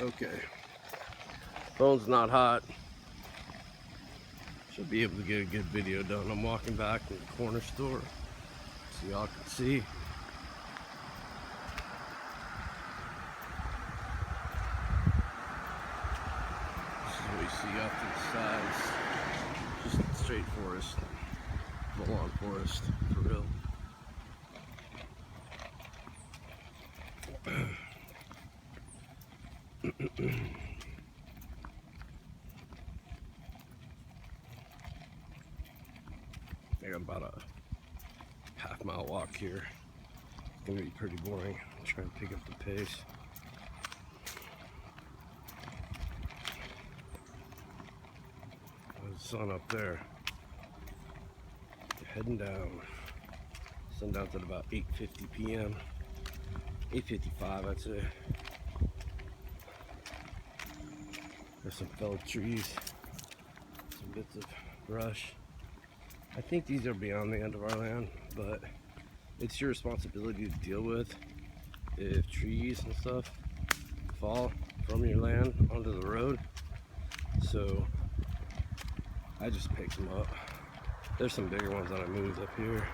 Okay, phone's not hot. Should be able to get a good video done. I'm walking back from the corner store so y'all can see. This is what you see off to the sides. Just straight forest, full-on forest, for real. I think I'm about a half-mile walk here. It's gonna be pretty boring. I'm trying to pick up the pace. There's the sun up there. Heading down. Sundown's at about 8:50 p.m. 8:55, I'd say. There's some felled trees, some bits of brush. I think these are beyond the end of our land, but it's your responsibility to deal with if trees and stuff fall from your land onto the road. So I just picked them up. There's some bigger ones that I moved up here.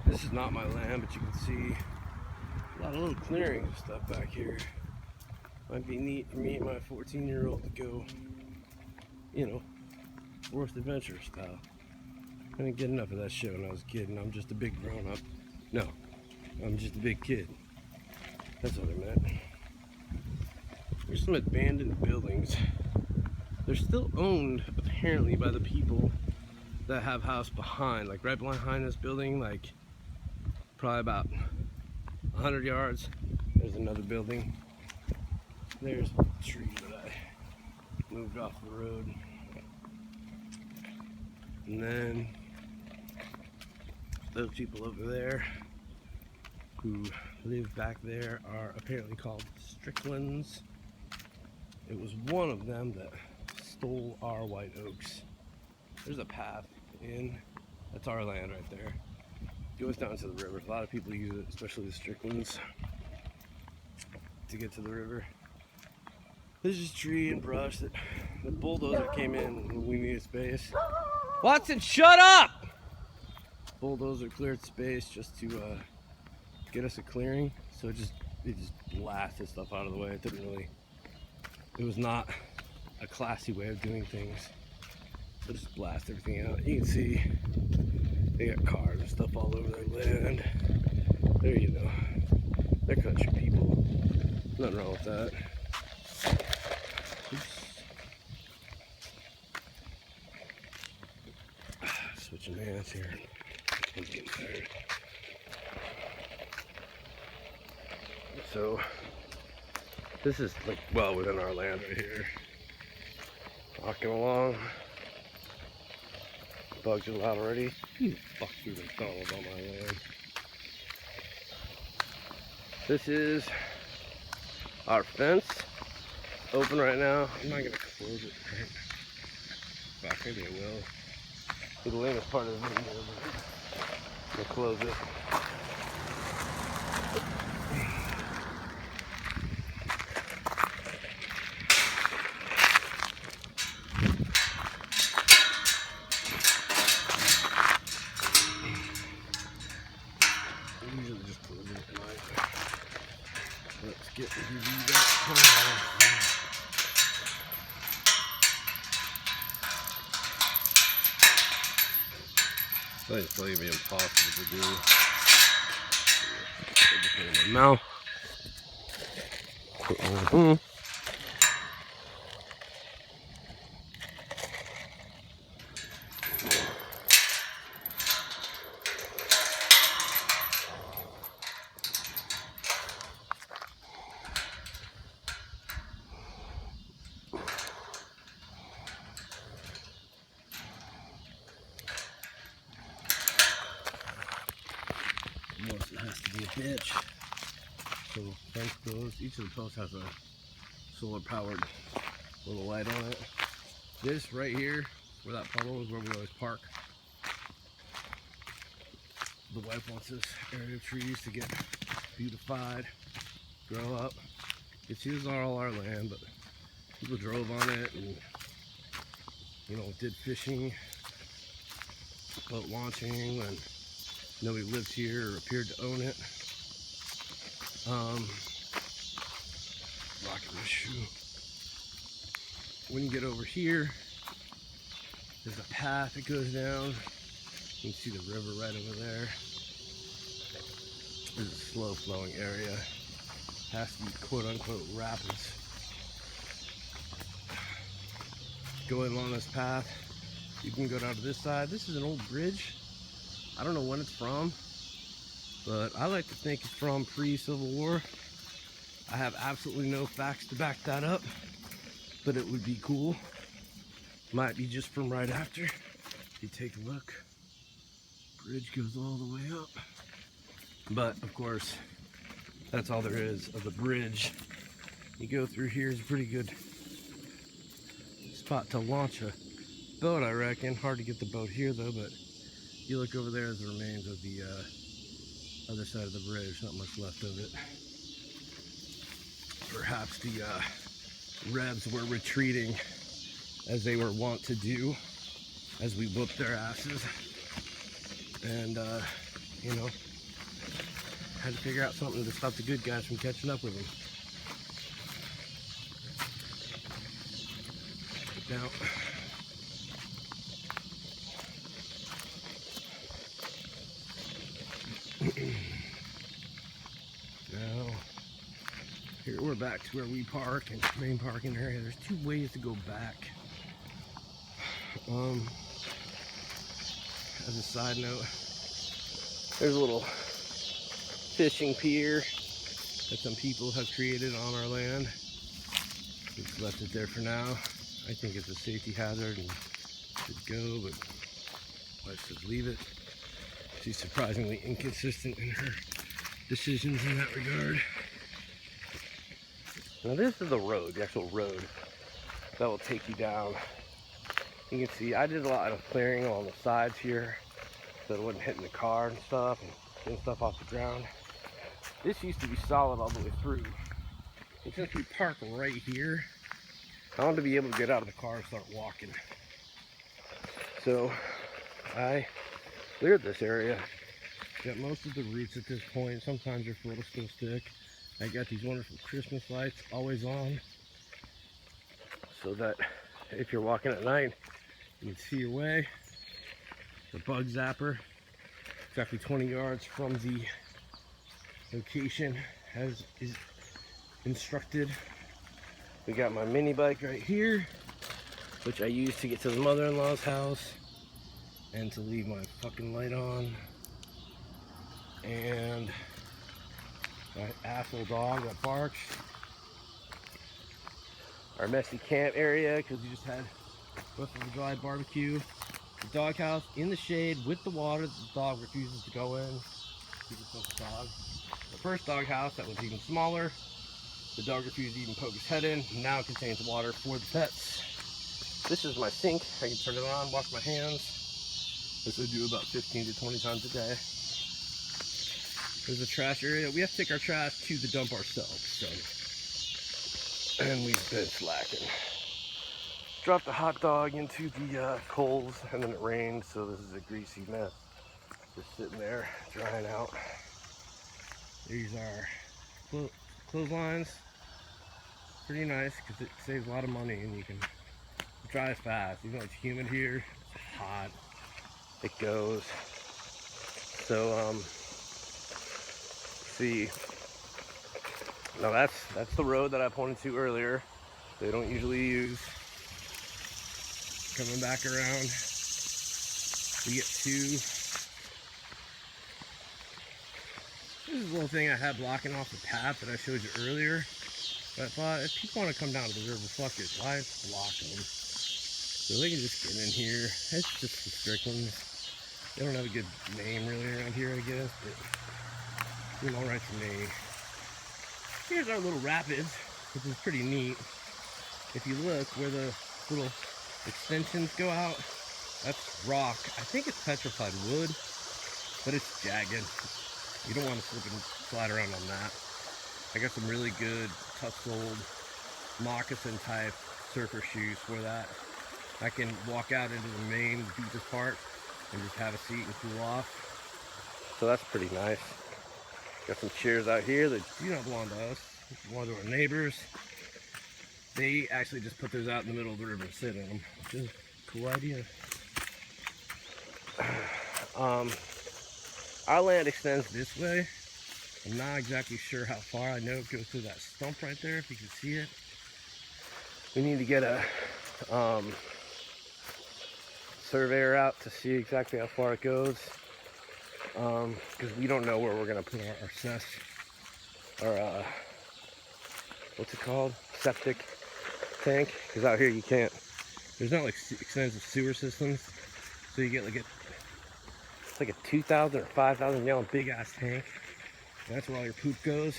This is not my land, but you can see a lot of little clearings and stuff back here. Might be neat for me and my 14-year-old to go, you know, forest adventure style. I didn't get enough of that shit when I was a kid, and I'm just a big grown-up. No, I'm just a big kid. That's what I meant. There's some abandoned buildings. They're still owned, apparently, by the people that have house behind. Like right behind this building, like probably about 100 yards, there's another building. There's a tree that I moved off the road. And then those people over there who live back there are apparently called Stricklands. It was one of them that stole our white oaks. There's a path in. That's our land right there. It goes down to the river. A lot of people use it, especially the Stricklands, to get to the river. There's just tree and brush that the bulldozer came in when we needed space. Watson, shut up! Bulldozer cleared space just to get us a clearing. So it just blasted stuff out of the way. It didn't really. It was not a classy way of doing things. It just blast everything out. You can see they got cars and stuff all over their land. There you go. They're country people. Nothing wrong with that. Oops. Switching hands here. I'm getting tired. So this is like well within our land right here. Walking along. Bugs are loud already. Who the fuck even thought about my land? This is our fence. Open right now. I'm not gonna close it. Right? Fuck, maybe I will. Be the lamest part of the video. I'm gonna close it. Usually just close it at night. Let's get to that. It's going to be impossible to do. Put it in my mouth. It has to be a bitch. So fence goes. Each of the posts has a solar powered little light on it. This right here, where that puddle is, where we always park. The wife wants this area of trees to get beautified, grow up. It's used all our land, but people drove on it and, you know, did fishing, boat launching, and nobody lived here or appeared to own it. Rocking my shoe. When you get over here, there's a path that goes down. You can see the river right over there. This is a slow flowing area. Has to be quote unquote rapids. Going along this path, you can go down to this side. This is an old bridge. I don't know when it's from, but I like to think it's from pre-Civil War. I have absolutely no facts to back that up, but it would be cool. Might be just from right after. If you take a look, bridge goes all the way up. But of course, that's all there is of the bridge. You go through here is a pretty good spot to launch a boat, I reckon. Hard to get the boat here though, but you look over there as the remains of the other side of the bridge. Not much left of it. Perhaps the Rebs were retreating as they were wont to do as we whooped their asses, and you know, had to figure out something to stop the good guys from catching up with them. Now, here we're back to where we park and main parking area. There's two ways to go back. As a side note, there's a little fishing pier that some people have created on our land. We've left it there for now. I think it's a safety hazard and should go, but wife says leave it. She's surprisingly inconsistent in her decisions in that regard. Now this is the road, the actual road that will take you down. You can see I did a lot of clearing along the sides here so it wasn't hitting the car and stuff and getting stuff off the ground. This used to be solid all the way through. And since we park right here, I wanted to be able to get out of the car and start walking. So I cleared this area. Got most of the roots at this point. Sometimes your foot will still stick. I got these wonderful Christmas lights always on, so that if you're walking at night, you can see your way. The bug zapper, exactly 20 yards from the location as is instructed. We got my mini bike right here, which I use to get to the mother-in-law's house and to leave my fucking light on. And my asshole dog that barks. Our messy camp area, because we just had Fourth of July barbecue. The doghouse in the shade with the water. The dog refuses to go in. Keep it the dog. The first doghouse that was even smaller. The dog refused to even poke his head in. Now it contains water for the pets. This is my sink. I can turn it on, wash my hands. This I do about 15 to 20 times a day. There's a trash area. We have to take our trash to the dump ourselves, so. And we've been slacking. Dropped the hot dog into the coals, and then it rained, so this is a greasy mess. Just sitting there, drying out. These are clotheslines. Pretty nice, because it saves a lot of money, and you can dry fast. Even though it's humid here, it's hot. It goes. So, see, now that's the road that I pointed to earlier. They don't usually use. Coming back around, we get to this is a little thing I had blocking off the path that I showed you earlier. But I thought if people want to come down to the river, fuck it, why block them? So they can just get in here. It's just the Stricklands. They don't have a good name really around here, I guess, but seem all right to me. Here's our little rapids, which is pretty neat. If you look where the little extensions go out, that's rock. I think it's petrified wood. but it's jagged. You don't want to slip and slide around on that. I got some really good tough-soled moccasin type surfer shoes for that. I can walk out into the main deepest part and just have a seat and cool off. So that's pretty nice. Got some chairs out here that do not belong to us. They belong to our neighbors. They actually just put those out in the middle of the river and sit in them, which is a cool idea. Our land extends this way. I'm not exactly sure how far. I know it goes through that stump right there, if you can see it. We need to get a surveyor out to see exactly how far it goes, because we don't know where we're going to put our cess, or what's it called? Septic tank, because out here you can't, there's not like extensive sewer systems, so you get like it's like a 2,000 or 5,000 gallon big ass tank. That's where all your poop goes.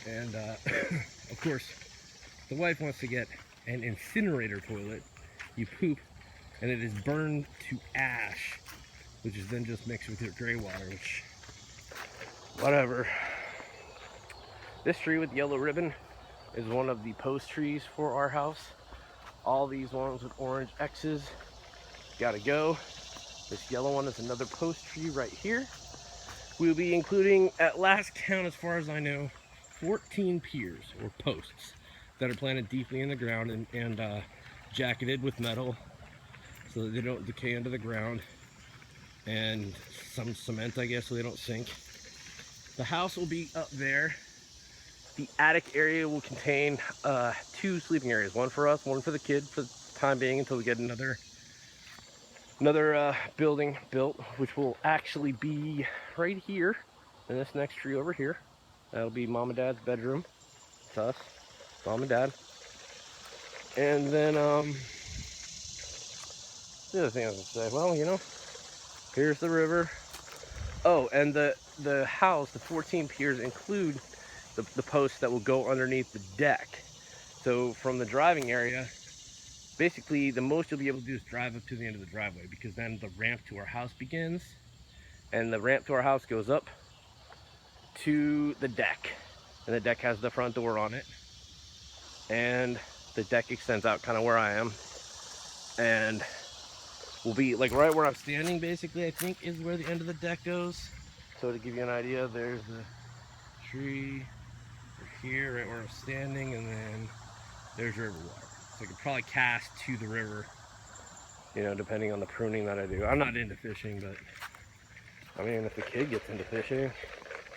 And of course, the wife wants to get an incinerator toilet. You poop, and it is burned to ash, which is then just mixed with your gray water, which, whatever. This tree with yellow ribbon is one of the post trees for our house. All these ones with orange X's gotta go. This yellow one is another post tree right here. We'll be including, at last count as far as I know, 14 piers or posts that are planted deeply in the ground and jacketed with metal so that they don't decay into the ground, and some cement, I guess, so they don't sink. The house will be up there. The attic area will contain 2 sleeping areas, one for us, one for the kid for the time being until we get another building built, which will actually be right here in this next tree over here. That'll be mom and dad's bedroom. It's us, mom and dad. And then the other thing I was gonna say, well, you know, here's the river. Oh, and the house, the 14 piers include the posts that will go underneath the deck. So from the driving area, basically the most you'll be able to do is drive up to the end of the driveway, because then the ramp to our house begins, and the ramp to our house goes up to the deck, and the deck has the front door on it, and the deck extends out kind of where I am, and will be like right where I'm standing, basically, I think is where the end of the deck goes. So to give you an idea, there's the tree here right where I'm standing, and then there's river water. So I could probably cast to the river, you know, depending on the pruning that I do. I'm not into fishing, but I mean, if the kid gets into fishing,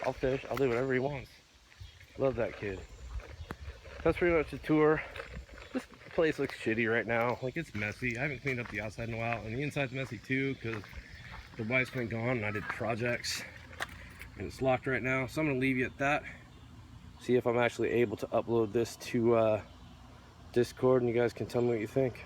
I'll fish. I'll do whatever he wants. Love that kid. That's pretty much the tour. This place looks shitty right now. Like, it's messy. I haven't cleaned up the outside in a while, and the inside's messy too, because the wife's been gone and I did projects, and it's locked right now. So I'm gonna leave you at that. See if I'm actually able to upload this to Discord, and you guys can tell me what you think.